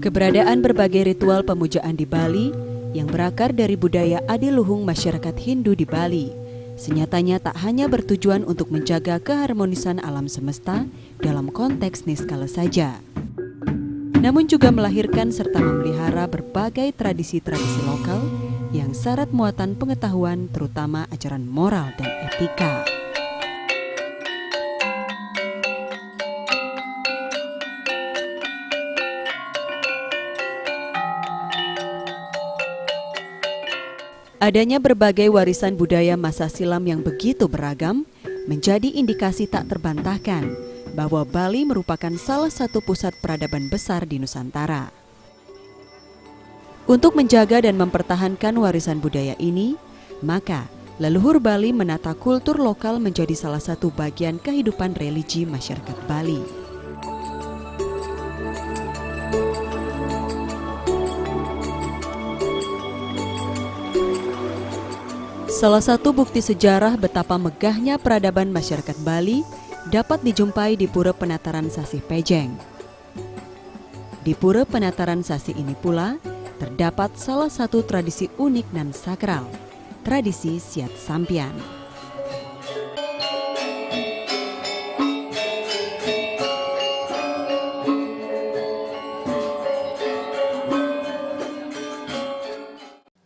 Keberadaan berbagai ritual pemujaan di Bali yang berakar dari budaya adiluhung masyarakat Hindu di Bali, senyatanya tak hanya bertujuan untuk menjaga keharmonisan alam semesta dalam konteks niskala saja, namun juga melahirkan serta memelihara berbagai tradisi-tradisi lokal yang syarat muatan pengetahuan, terutama ajaran moral dan etika. Adanya berbagai warisan budaya masa silam yang begitu beragam menjadi indikasi tak terbantahkan bahwa Bali merupakan salah satu pusat peradaban besar di Nusantara. Untuk menjaga dan mempertahankan warisan budaya ini, maka leluhur Bali menata kultur lokal menjadi salah satu bagian kehidupan religi masyarakat Bali. Salah satu bukti sejarah betapa megahnya peradaban masyarakat Bali dapat dijumpai di Pura Penataran Sasih Pejeng. Di Pura Penataran Sasih ini pula terdapat salah satu tradisi unik dan sakral, tradisi Siat Sampian.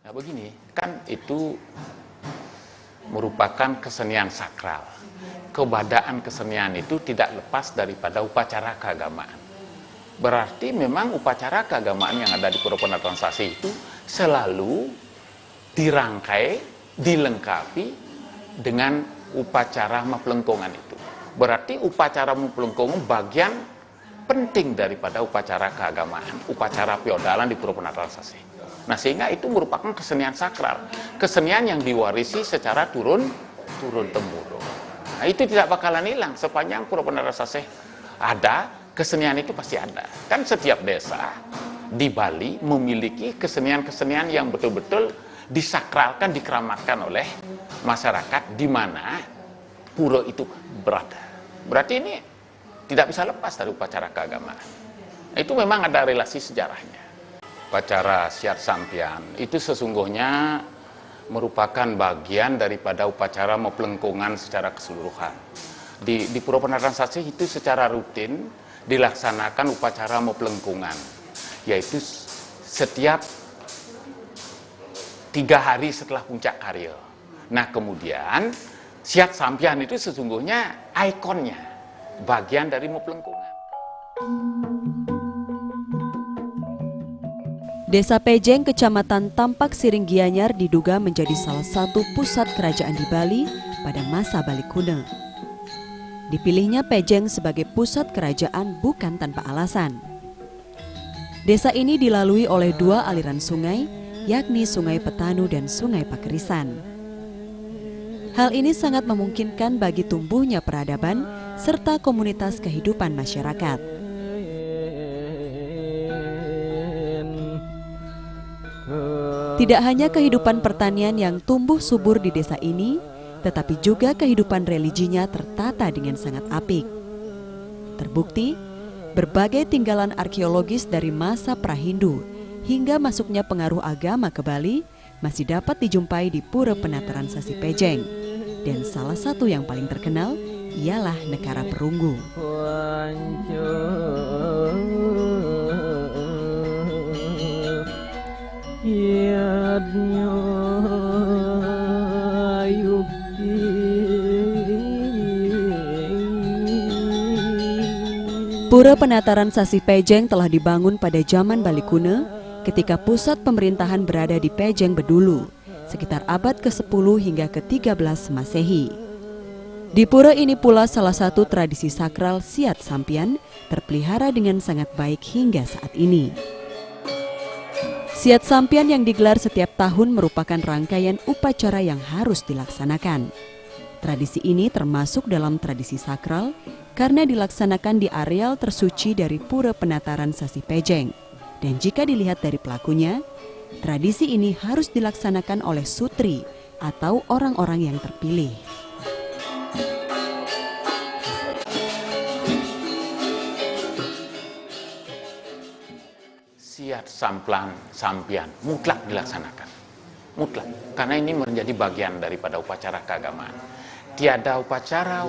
Nah begini, kan itu merupakan kesenian sakral. Keberadaan kesenian itu tidak lepas daripada upacara keagamaan. Berarti memang upacara keagamaan yang ada di Pura Penataran Sasih itu selalu dirangkai, dilengkapi dengan upacara Maplengkongan itu. Berarti upacara Maplengkongan bagian penting daripada upacara keagamaan, upacara feodalan di Pura Penataran Sasih. Nah, sehingga itu merupakan kesenian sakral, kesenian yang diwarisi secara turun-temurun. Nah, itu tidak bakalan hilang sepanjang Pura Penataran Sasih ada, kesenian itu pasti ada. Kan setiap desa di Bali memiliki kesenian-kesenian yang betul-betul disakralkan, dikeramatkan oleh masyarakat di mana pura itu berada. Berarti ini tidak bisa lepas dari upacara keagamaan. Nah, itu memang ada relasi sejarahnya. Upacara Siat Sampian itu sesungguhnya merupakan bagian daripada upacara Maplengkongan secara keseluruhan. Di Pura Penataran Sasih itu secara rutin dilaksanakan upacara Maplengkongan, yaitu setiap 3 hari setelah puncak karya. Nah kemudian Siat Sampian itu sesungguhnya ikonnya, bagian dari Maplengkongan. Desa Pejeng, Kecamatan Tampak Siring Gianyar diduga menjadi salah satu pusat kerajaan di Bali pada masa Bali kuno. Dipilihnya Pejeng sebagai pusat kerajaan bukan tanpa alasan. Desa ini dilalui oleh 2 aliran sungai, yakni Sungai Petanu dan Sungai Pakerisan. Hal ini sangat memungkinkan bagi tumbuhnya peradaban serta komunitas kehidupan masyarakat. Tidak hanya kehidupan pertanian yang tumbuh subur di desa ini, tetapi juga kehidupan religinya tertata dengan sangat apik. Terbukti, berbagai tinggalan arkeologis dari masa pra-Hindu hingga masuknya pengaruh agama ke Bali masih dapat dijumpai di Pura Penataran Sasih Pejeng. Dan salah satu yang paling terkenal ialah Nekara Perunggu. Pura Penataran Sasih Pejeng telah dibangun pada zaman Bali kuno ketika pusat pemerintahan berada di Pejeng Bedulu, sekitar abad ke-10 hingga ke-13 Masehi. Di pura ini pula salah satu tradisi sakral Siat Sampian terpelihara dengan sangat baik hingga saat ini. Siat Sampian yang digelar setiap tahun merupakan rangkaian upacara yang harus dilaksanakan. Tradisi ini termasuk dalam tradisi sakral karena dilaksanakan di areal tersuci dari Pura Penataran Sasi Pejeng. Dan jika dilihat dari pelakunya, tradisi ini harus dilaksanakan oleh sutri atau orang-orang yang terpilih. Siat Sampian mutlak dilaksanakan. Mutlak. Karena ini menjadi bagian daripada upacara keagamaan. Tiada upacara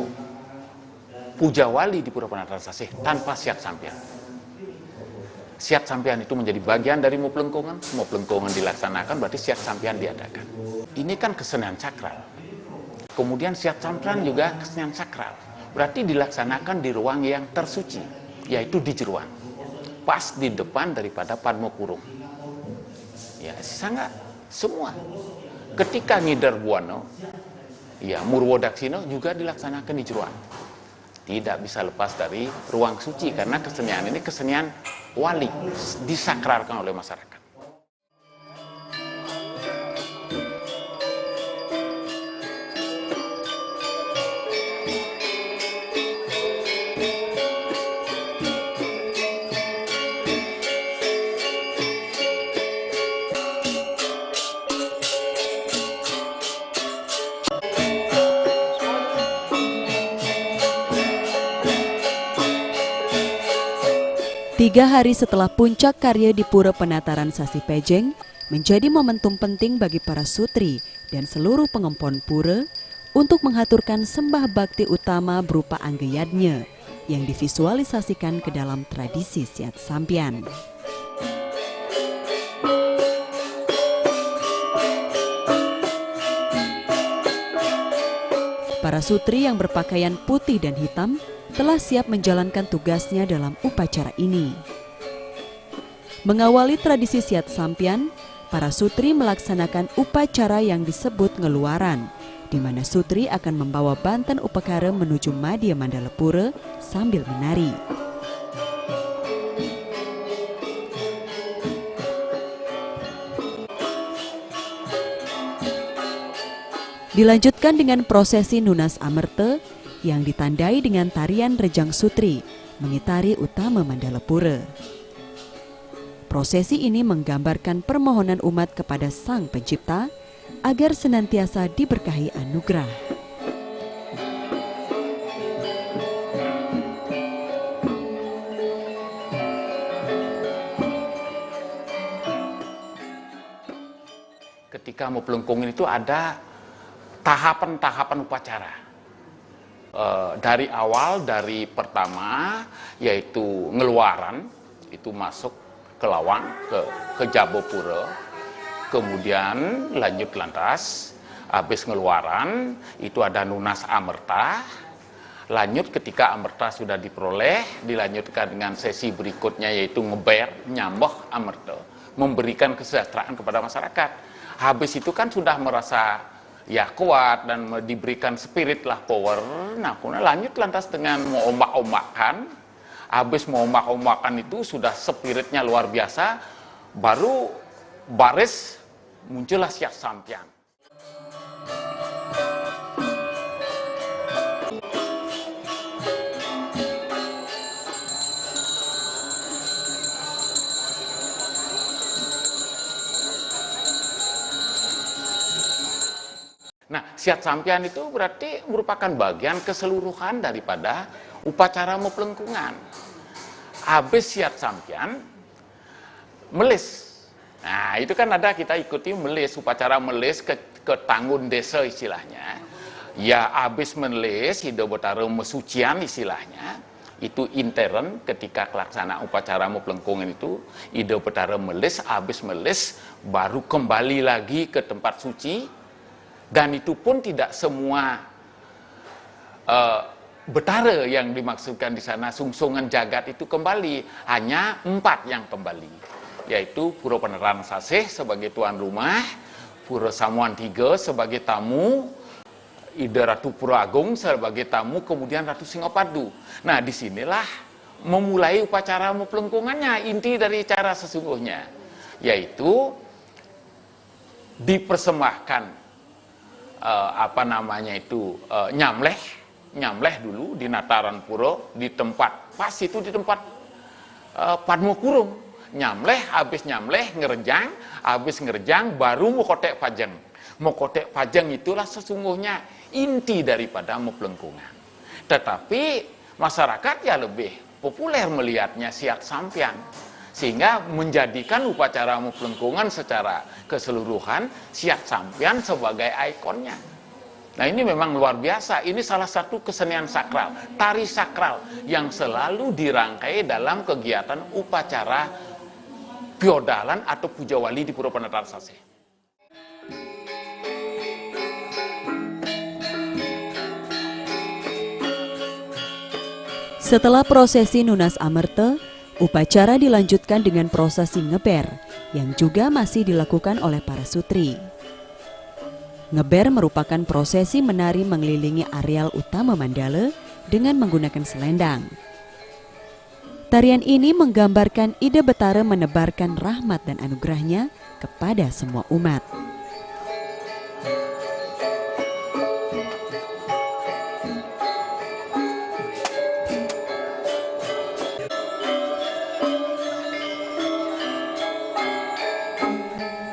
puja wali di Pura Penataran Sasi tanpa Siat Sampian. Siat Sampian itu menjadi bagian dari Muplengkungan. Muplengkungan dilaksanakan berarti Siat Sampian diadakan. Ini kan kesenian sakral. Kemudian Siat Sampian juga kesenian sakral. Berarti dilaksanakan di ruang yang tersuci, yaitu di Jeruan. Pas di depan daripada Padmo Kurung. Ya, sangat semua. Ketika Ngidar Buwana, ya Murwodaksina juga dilaksanakan di Jeruan. Tidak bisa lepas dari ruang suci karena kesenian ini kesenian wali, disakralkan oleh masyarakat. Tiga hari setelah puncak karya di Pura Penataran Sasi Pejeng menjadi momentum penting bagi para sutri dan seluruh pengempon pura untuk menghaturkan sembah bakti utama berupa anggeyadnya yang divisualisasikan ke dalam tradisi Siat Sampian. Para sutri yang berpakaian putih dan hitam telah siap menjalankan tugasnya dalam upacara ini. Mengawali tradisi Siat Sampian, para sutri melaksanakan upacara yang disebut ngeluaran, di mana sutri akan membawa banten upakara menuju Madya Mandalepura sambil menari. Dilanjutkan dengan prosesi Nunas Amerta yang ditandai dengan tarian Rejang Sutri mengitari utama Mandalepura. Prosesi ini menggambarkan permohonan umat kepada Sang Pencipta agar senantiasa diberkahi anugerah. Ketika mau pelengkungin itu ada tahapan-tahapan upacara. Dari awal, dari pertama yaitu ngeluaran, itu masuk ke Lawang, ke Jabopura, kemudian lanjut lantas, habis ngeluaran itu ada Nunas Amerta, lanjut ketika Amerta sudah diperoleh, dilanjutkan dengan sesi berikutnya yaitu ngeber, nyambah Amerta, memberikan kesejahteraan kepada masyarakat. Habis itu kan sudah merasa ya kuat dan diberikan spirit lah, power. Nah, kemudian lanjut lantas dengan mau ombak-ombakan. Habis mau ombak-ombakan itu sudah spiritnya luar biasa, baru baris muncullah Siat Sampian. Nah, Siat Sampian itu berarti merupakan bagian keseluruhan daripada upacara Muplengkungan. Habis Siat Sampian, melis. Nah, itu kan ada kita ikuti melis, upacara melis ke Tanggun Desa istilahnya. Ya, habis melis, Hido Betara mesucian istilahnya. Itu intern ketika pelaksanaan upacara Muplengkungan itu, Hido Betara melis, habis melis, baru kembali lagi ke tempat suci. Dan itu pun tidak semua betara yang dimaksudkan di sana, sungsungan jagat itu kembali. Hanya 4 yang kembali, yaitu Pura Penataran Sasi sebagai tuan rumah, Pura Samuan III sebagai tamu, Ida Ratu Pura Agung sebagai tamu, kemudian Ratu Singopadu. Nah, disinilah memulai upacara Muplengkungannya, inti dari cara sesungguhnya. yaitu dipersembahkan nyamleh dulu di Nataran Puro, di tempat pas itu, di tempat Padmo Kurung. Habis nyamleh ngerejang, habis ngerejang baru Mokotek Pajeng. Mokotek Pajeng itulah sesungguhnya inti daripada Meplengkungan. Tetapi masyarakat ya lebih populer melihatnya Siat Sampian, sehingga menjadikan upacara Meplengkungan secara keseluruhan Siat Sampian sebagai ikonnya. Nah, ini memang luar biasa. Ini salah satu kesenian sakral, tari sakral yang selalu dirangkai dalam kegiatan upacara piodalan atau puja wali di Pura Penataran Sase. Setelah prosesi Nunas Amerte, upacara dilanjutkan dengan prosesi ngeber yang juga masih dilakukan oleh para sutri. Ngeber merupakan prosesi menari mengelilingi areal utama Mandala dengan menggunakan selendang. Tarian ini menggambarkan ide Betara menebarkan rahmat dan anugerahnya kepada semua umat.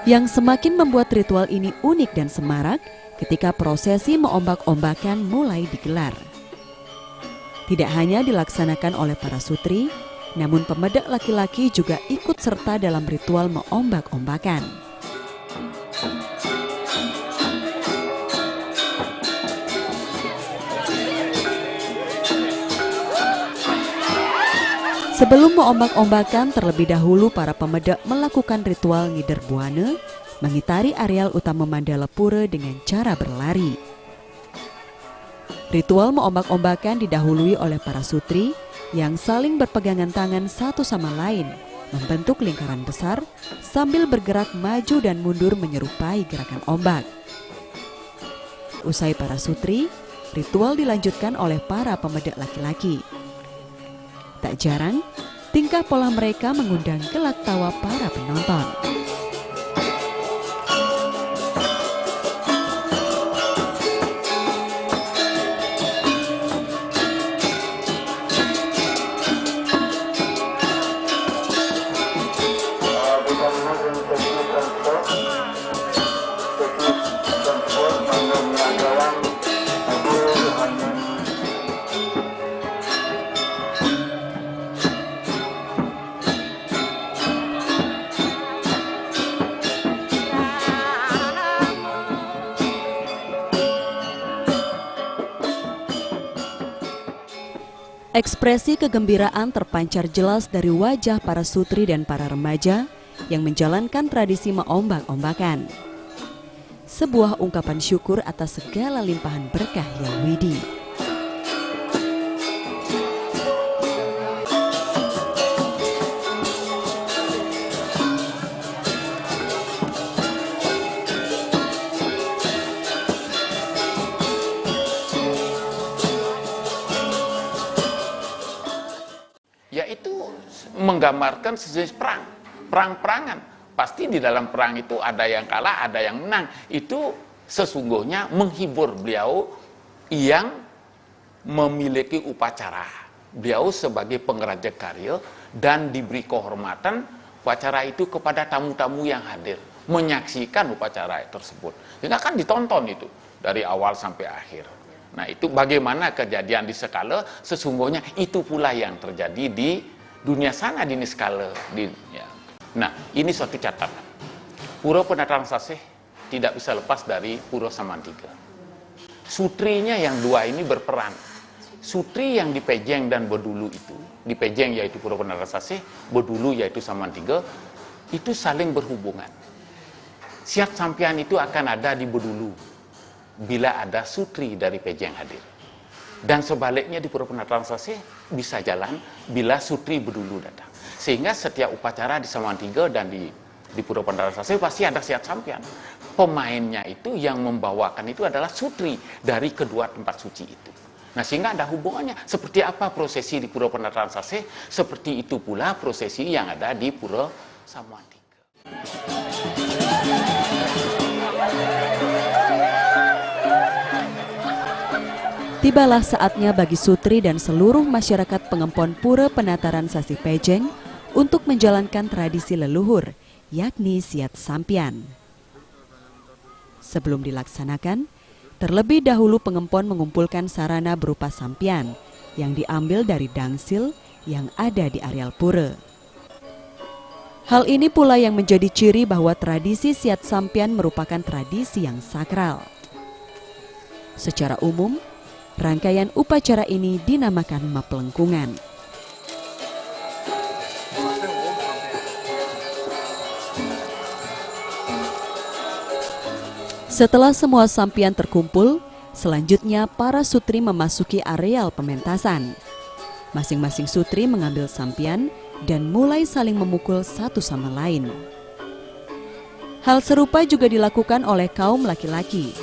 Yang semakin membuat ritual ini unik dan semarak ketika prosesi meombak-ombakan mulai digelar. Tidak hanya dilaksanakan oleh para sutri, namun pemedak laki-laki juga ikut serta dalam ritual meombak-ombakan. Sebelum meombak-ombakan, terlebih dahulu para pemedak melakukan ritual ngider buana, mengitari areal utama Mandala Pura dengan cara berlari. Ritual meombak-ombakan didahului oleh para sutri yang saling berpegangan tangan satu sama lain, membentuk lingkaran besar sambil bergerak maju dan mundur menyerupai gerakan ombak. Usai para sutri, ritual dilanjutkan oleh para pemedak laki-laki. Tak jarang, tingkah pola mereka mengundang gelak tawa para penonton. Ekspresi kegembiraan terpancar jelas dari wajah para sutri dan para remaja yang menjalankan tradisi meombak-ombakan. Sebuah ungkapan syukur atas segala limpahan berkah yang widi. Yaitu menggambarkan sejenis perang-perangan. Pasti di dalam perang itu ada yang kalah, ada yang menang. Itu sesungguhnya menghibur beliau yang memiliki upacara. Beliau sebagai pengeraja karya dan diberi kehormatan upacara itu kepada tamu-tamu yang hadir, menyaksikan upacara tersebut. Sehingga kan ditonton itu dari awal sampai akhir. Nah, itu bagaimana kejadian di Skala, sesungguhnya itu pula yang terjadi di dunia sana, di Niskala. Nah, ini suatu catatan. Pura Penataran Sase tidak bisa lepas dari Pura Samantiga. Sutrinya yang dua ini berperan. Sutri yang di Pejeng dan Bedulu itu, di Pejeng yaitu Pura Penataran Sase, Bedulu yaitu Samantiga, itu saling berhubungan. Siat Sampian itu akan ada di Bedulu bila ada sutri dari Pejeng hadir. Dan sebaliknya di Pura Penataran Sase bisa jalan bila sutri Bedulu datang. Sehingga setiap upacara di Samantiga dan di Pura Penataran Sase pasti ada Siat Sampian. Pemainnya itu yang membawakan itu adalah sutri dari kedua tempat suci itu. Nah, sehingga ada hubungannya. Seperti apa prosesi di Pura Penataran Sase, seperti itu pula prosesi yang ada di Pura Samantiga. Tibalah saatnya bagi Sutri dan seluruh masyarakat Pengempon Pura Penataran Sasi Pejeng untuk menjalankan tradisi leluhur, yakni Siat Sampian. Sebelum dilaksanakan, terlebih dahulu Pengempon mengumpulkan sarana berupa sampian yang diambil dari dangsil yang ada di areal pura. Hal ini pula yang menjadi ciri bahwa tradisi Siat Sampian merupakan tradisi yang sakral. Secara umum, rangkaian upacara ini dinamakan Maplengkungan. Setelah semua sampian terkumpul, selanjutnya para sutri memasuki areal pementasan. Masing-masing sutri mengambil sampian dan mulai saling memukul satu sama lain. Hal serupa juga dilakukan oleh kaum laki-laki.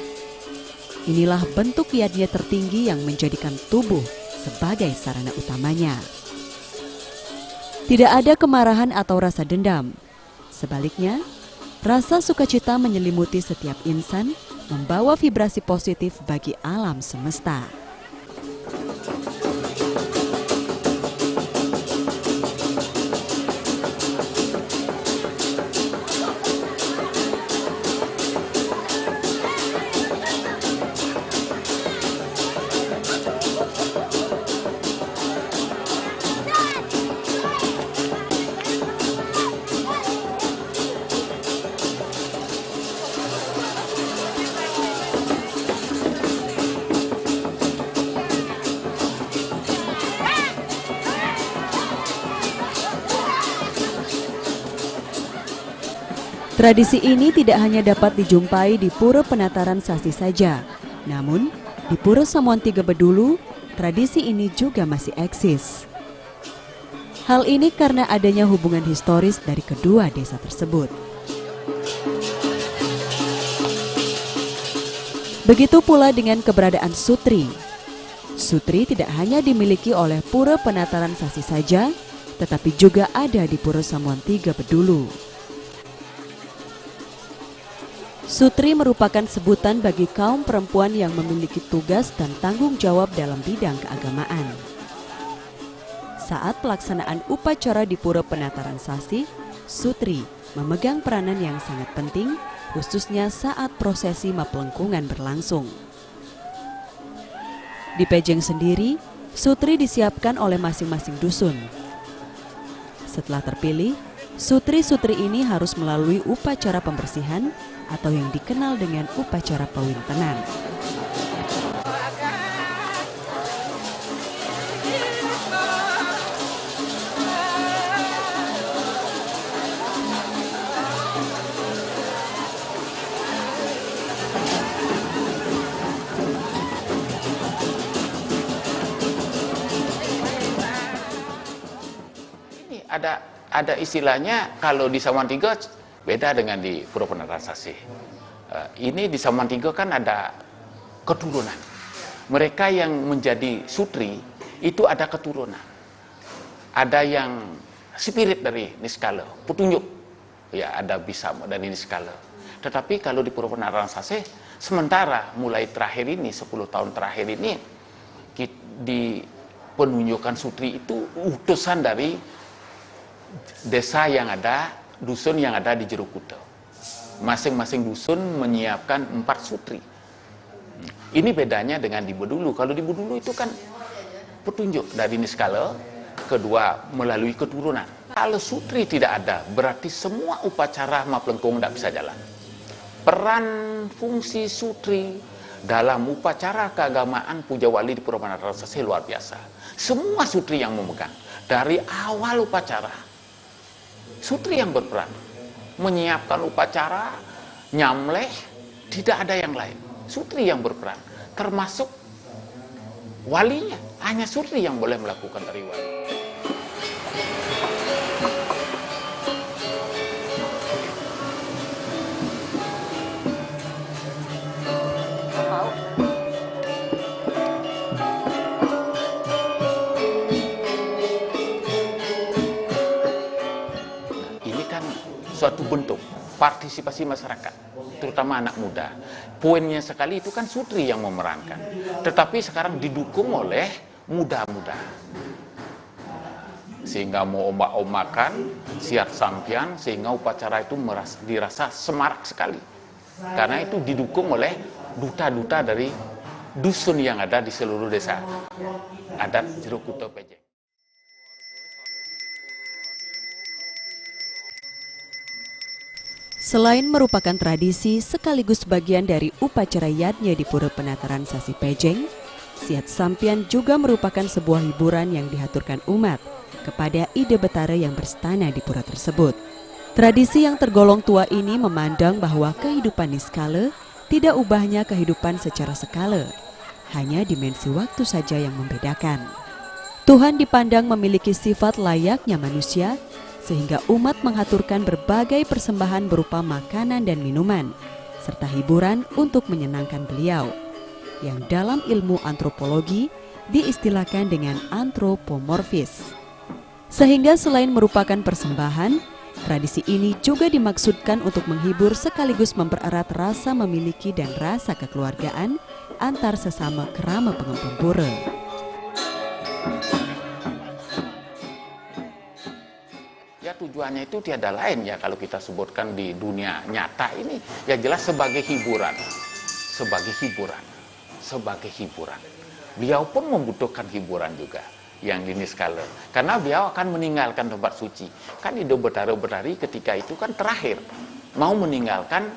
Inilah bentuk yadnya tertinggi yang menjadikan tubuh sebagai sarana utamanya. Tidak ada kemarahan atau rasa dendam. Sebaliknya, rasa sukacita menyelimuti setiap insan, membawa vibrasi positif bagi alam semesta. Tradisi ini tidak hanya dapat dijumpai di Pura Penataran Sasi saja, namun di Pura Samuan Tiga Bedulu, tradisi ini juga masih eksis. Hal ini karena adanya hubungan historis dari kedua desa tersebut. Begitu pula dengan keberadaan Sutri. Sutri tidak hanya dimiliki oleh Pura Penataran Sasi saja, tetapi juga ada di Pura Samuan Tiga Bedulu. Sutri merupakan sebutan bagi kaum perempuan yang memiliki tugas dan tanggung jawab dalam bidang keagamaan. Saat pelaksanaan upacara di Pura Penataran Sasi, Sutri memegang peranan yang sangat penting, khususnya saat prosesi Maplengkungan berlangsung. Di Pejeng sendiri, Sutri disiapkan oleh masing-masing dusun. Setelah terpilih, Sutri-sutri ini harus melalui upacara pembersihan atau yang dikenal dengan upacara pawintenan. Ini ada istilahnya kalau di Samuan Tiga beda dengan di Pura Penataran Sasi. Ini di Samuan Tiga kan ada keturunan. Mereka yang menjadi sutri itu ada keturunan. Ada yang spirit dari Niskala, petunjuk. Ya, ada Bisama dari Niskala. Tetapi kalau di Pura Penataran Sasi, sementara mulai terakhir ini, 10 tahun terakhir ini, di penunjukan sutri itu utusan dari desa yang ada, dusun yang ada di Jero Kuta. Masing-masing dusun menyiapkan 4 sutri. Ini bedanya dengan di Bedulu. Kalau di Bedulu itu kan petunjuk dari Niskala, kedua melalui keturunan. Kalau sutri tidak ada, berarti semua upacara Maplengkung tidak bisa jalan. Peran fungsi sutri dalam upacara keagamaan puja wali di Pura Penataran Sasi luar biasa. Semua sutri yang memegang dari awal upacara. Sutri yang berperan menyiapkan upacara, nyamleh, tidak ada yang lain. Sutri yang berperan, termasuk walinya. Hanya sutri yang boleh melakukan tari wali. Suatu bentuk partisipasi masyarakat, terutama anak muda. Poinnya sekali itu kan Sutri yang memerankan, tetapi sekarang didukung oleh muda-muda. Sehingga mau omak-omakan, siat sampian, sehingga upacara itu dirasa semarak sekali. Karena itu didukung oleh duta-duta dari dusun yang ada di seluruh desa adat Jero Kuto Pejeng. Selain merupakan tradisi sekaligus bagian dari upacara yatnya di Pura Penataran Sasi Pejeng, siat sampian juga merupakan sebuah hiburan yang dihaturkan umat kepada ide betara yang berstana di pura tersebut. Tradisi yang tergolong tua ini memandang bahwa kehidupan niskala tidak ubahnya kehidupan secara skala, hanya dimensi waktu saja yang membedakan. Tuhan dipandang memiliki sifat layaknya manusia, sehingga umat menghaturkan berbagai persembahan berupa makanan dan minuman, serta hiburan untuk menyenangkan beliau, yang dalam ilmu antropologi diistilahkan dengan antropomorfis. Sehingga selain merupakan persembahan, tradisi ini juga dimaksudkan untuk menghibur sekaligus mempererat rasa memiliki dan rasa kekeluargaan antar sesama kerama pengempung pura. Ya tujuannya itu tiada lain ya kalau kita sebutkan di dunia nyata ini ya jelas sebagai hiburan. Beliau pun membutuhkan hiburan juga yang di niskala. Karena beliau akan meninggalkan tempat suci. Kan Ido Betara-Betari ketika itu kan terakhir mau meninggalkan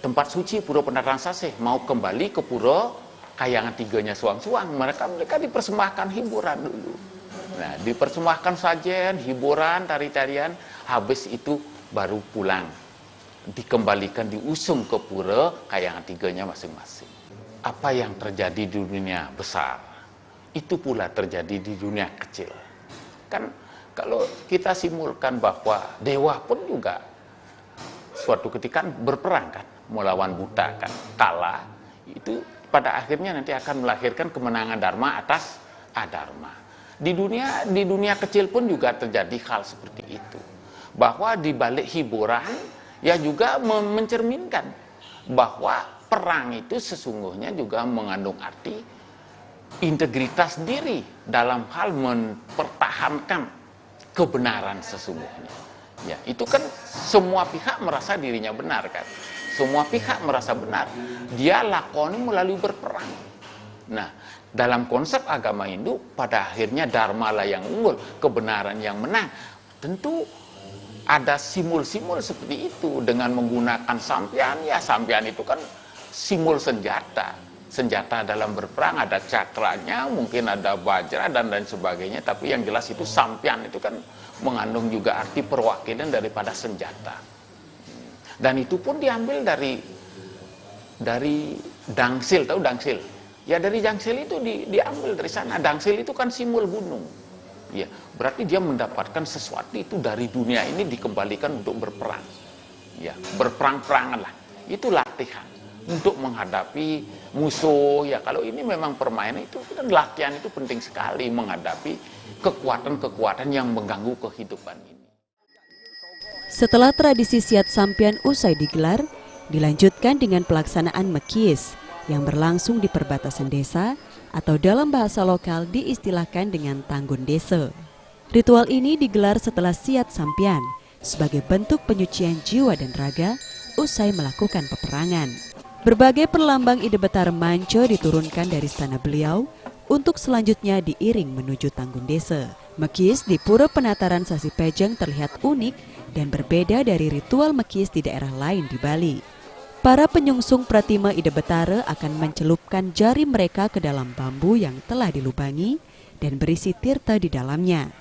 tempat suci Pura Penataran Sasi, mau kembali ke Pura Kayangan Tiganya Suang-Suang. Mereka dipersembahkan hiburan dulu. Nah, dipersembahkan sajen, hiburan, tari-tarian, habis itu baru pulang. Dikembalikan, diusung ke Pura Kayangan Tiganya masing-masing. Apa yang terjadi di dunia besar, itu pula terjadi di dunia kecil. Kan kalau kita simulkan bahwa dewa pun juga suatu ketika berperang kan, melawan buta kan, kalah, itu pada akhirnya nanti akan melahirkan kemenangan Dharma atas adharma. Di dunia kecil pun juga terjadi hal seperti itu. Bahwa di balik hiburan ya juga mencerminkan bahwa perang itu sesungguhnya juga mengandung arti integritas diri dalam hal mempertahankan kebenaran sesungguhnya. Ya, itu kan semua pihak merasa dirinya benar kan. Semua pihak merasa benar. Dia lakoni melalui berperang. Nah, dalam konsep agama Hindu pada akhirnya dharma lah yang unggul, kebenaran yang menang. Tentu ada simbol-simbol seperti itu dengan menggunakan sampian. Ya, sampian itu kan simbol senjata. Senjata dalam berperang ada cakranya, mungkin ada bajra dan lain sebagainya, tapi yang jelas itu sampian itu kan mengandung juga arti perwakilan daripada senjata. Dan itu pun diambil dari dangsil, tahu dangsil? Ya dari dangsil itu diambil dari sana. Dangsil itu kan simbol gunung. Ya, berarti dia mendapatkan sesuatu itu dari dunia ini dikembalikan untuk berperang. Ya, berperang-perangan lah. Itu latihan untuk menghadapi musuh. Ya, kalau ini memang permainan itu latihan itu penting sekali menghadapi kekuatan-kekuatan yang mengganggu kehidupan ini. Setelah tradisi siat sampian usai digelar, dilanjutkan dengan pelaksanaan mekis yang berlangsung di perbatasan desa atau dalam bahasa lokal diistilahkan dengan tanggun desa. Ritual ini digelar setelah siat sampian sebagai bentuk penyucian jiwa dan raga usai melakukan peperangan. Berbagai perlambang ide betara manco diturunkan dari istana beliau untuk selanjutnya diiring menuju tanggun desa. Mekis di Pura Penataran Sasi Pejeng terlihat unik dan berbeda dari ritual mekis di daerah lain di Bali. Para penyungsung pratima ide betara akan mencelupkan jari mereka ke dalam bambu yang telah dilubangi dan berisi tirta di dalamnya.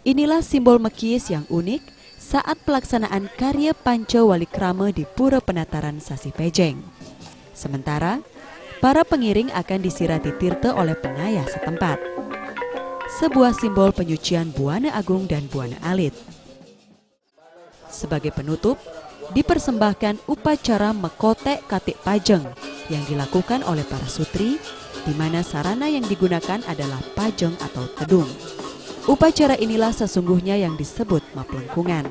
Inilah simbol mekis yang unik saat pelaksanaan karya Panca Walikrama di Pura Penataran Sasi Pejeng. Sementara, para pengiring akan disirati tirta oleh pengayah setempat. Sebuah simbol penyucian Buana Agung dan Buana Alit. Sebagai penutup, dipersembahkan upacara Mekotek Katik Pajeng yang dilakukan oleh para sutri, di mana sarana yang digunakan adalah pajeng atau tedung. Upacara inilah sesungguhnya yang disebut maplengkungan.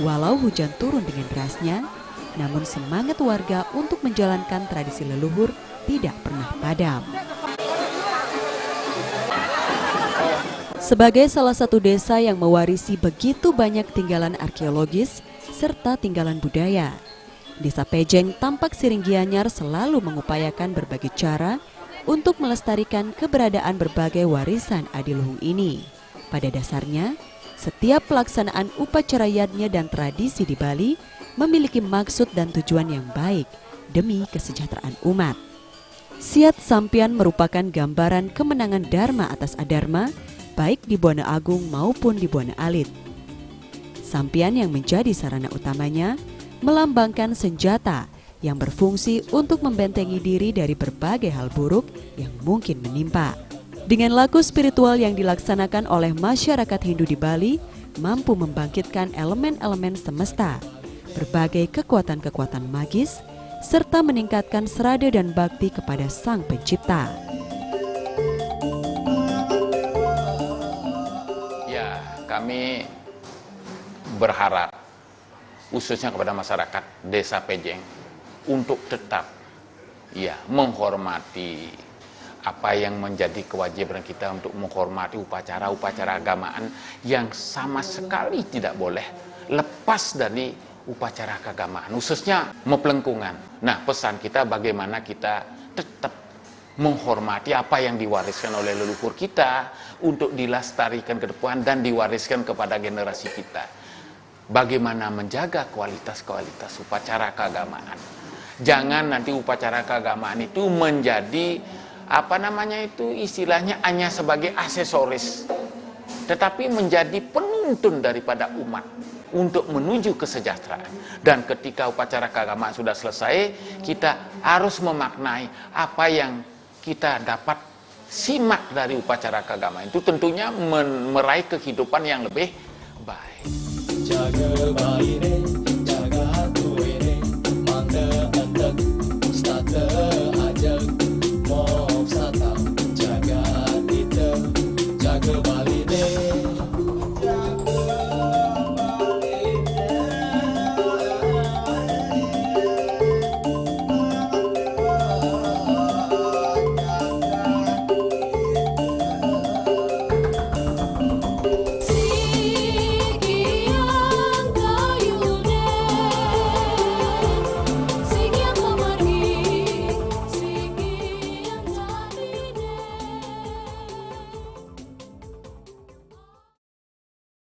Walau hujan turun dengan derasnya, namun semangat warga untuk menjalankan tradisi leluhur tidak pernah padam. Sebagai salah satu desa yang mewarisi begitu banyak tinggalan arkeologis serta tinggalan budaya, Desa Pejeng Tampak Siring Gianyar selalu mengupayakan berbagai cara untuk melestarikan keberadaan berbagai warisan adiluhung ini. Pada dasarnya, setiap pelaksanaan upacara yadnya dan tradisi di Bali memiliki maksud dan tujuan yang baik demi kesejahteraan umat. Siat Sampian merupakan gambaran kemenangan Dharma atas Adharma, baik di Buana Agung maupun di Buana Alit. Sampian yang menjadi sarana utamanya melambangkan senjata yang berfungsi untuk membentengi diri dari berbagai hal buruk yang mungkin menimpa. Dengan laku spiritual yang dilaksanakan oleh masyarakat Hindu di Bali, mampu membangkitkan elemen-elemen semesta, berbagai kekuatan-kekuatan magis, serta meningkatkan serada dan bakti kepada Sang Pencipta. Ya, kami berharap khususnya kepada masyarakat Desa Pejeng untuk tetap menghormati apa yang menjadi kewajiban kita untuk menghormati upacara-upacara agamaan yang sama sekali tidak boleh lepas dari upacara keagamaan, khususnya meplengkungan. Nah, pesan kita bagaimana kita tetap menghormati apa yang diwariskan oleh leluhur kita untuk dilestarikan ke depan dan diwariskan kepada generasi kita. Bagaimana menjaga kualitas-kualitas upacara keagamaan. Jangan nanti upacara keagamaan itu menjadi istilahnya hanya sebagai aksesoris, tetapi menjadi penuntun daripada umat untuk menuju kesejahteraan. Dan ketika upacara keagamaan sudah selesai, kita harus memaknai apa yang kita dapat simak dari upacara keagamaan itu, tentunya meraih kehidupan yang lebih baik. Jaga bayi, jaga hati, mangga antek, starter.